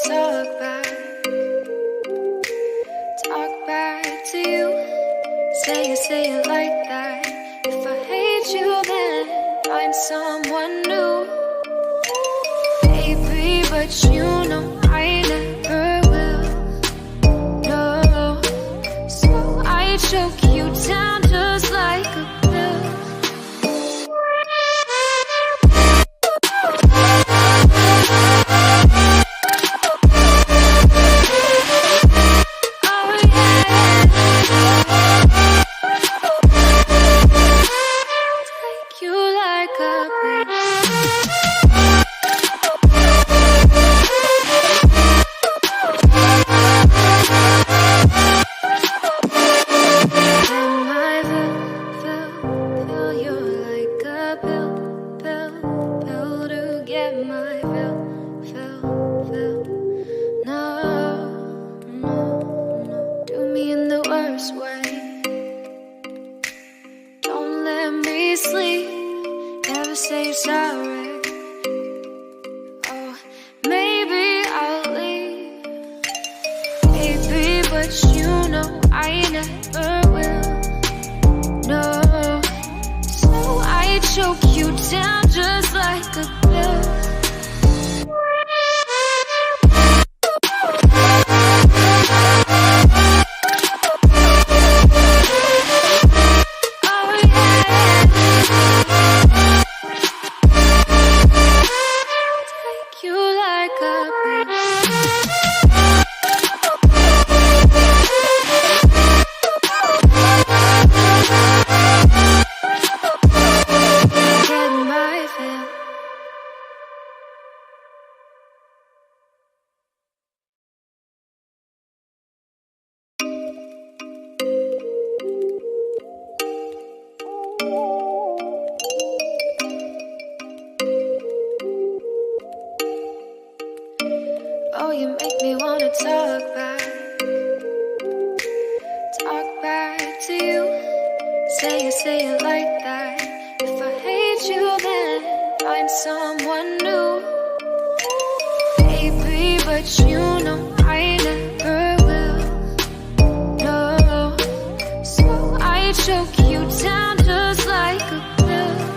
talk back to you. Say it like that. If I hate you, then find someone new. Baby, but you know I never will. No, so I choke you down just like a pill. Oh, you make me wanna talk back to you. Say it like that. If I hate you, then find someone new. Baby, but you know I never will. No, so I choke you down just like a pill.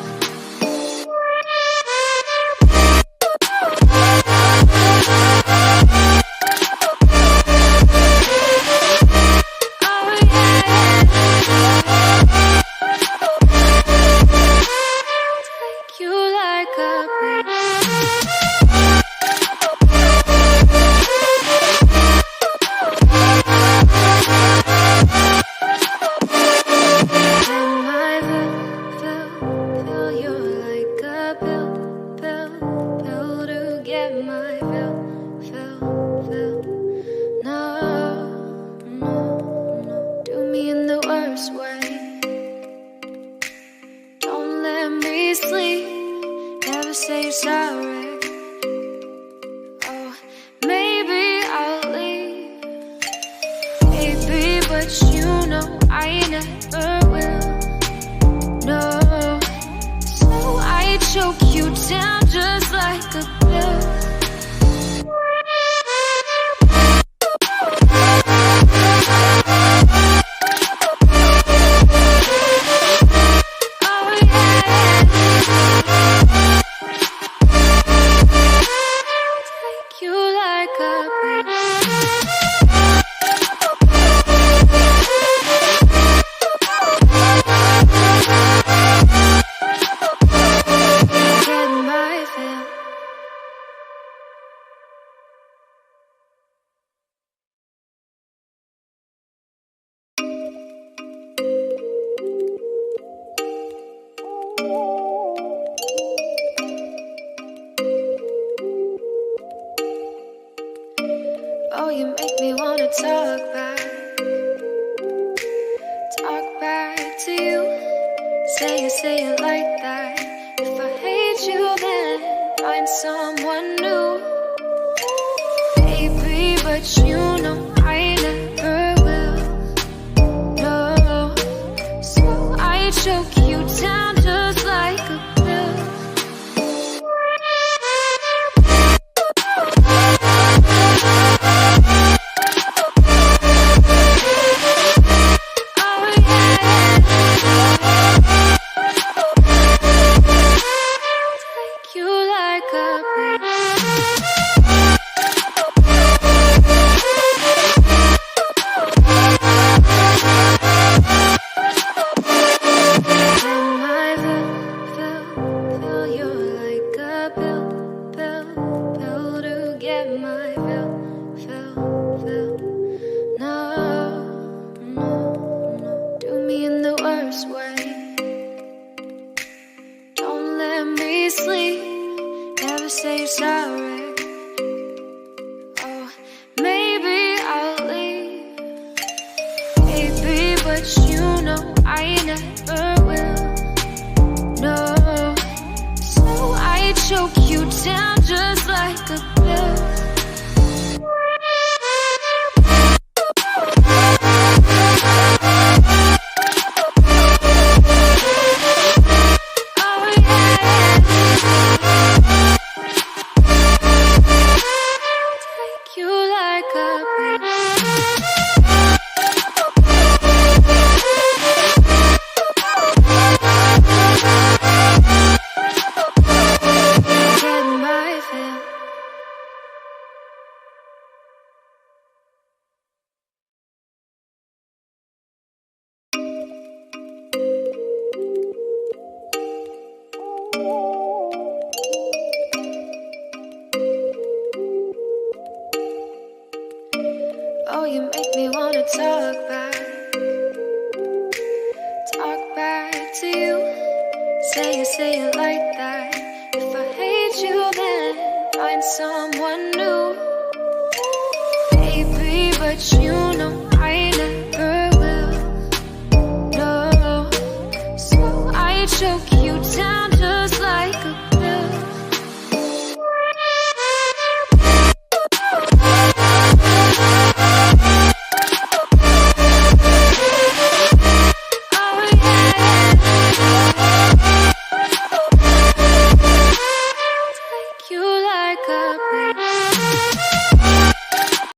Oh, you make me wanna talk back to you. Say it like that. If I hate you, then find someone new. Baby, but you know I never will. No, so I choke you down just like a pill. you know I never will. No, so I choke you down just like a pill. Oh, you make me wanna talk back to you. Say it like that. If I hate you, then find someone new. Baby, but you know I never will. No, so I choke you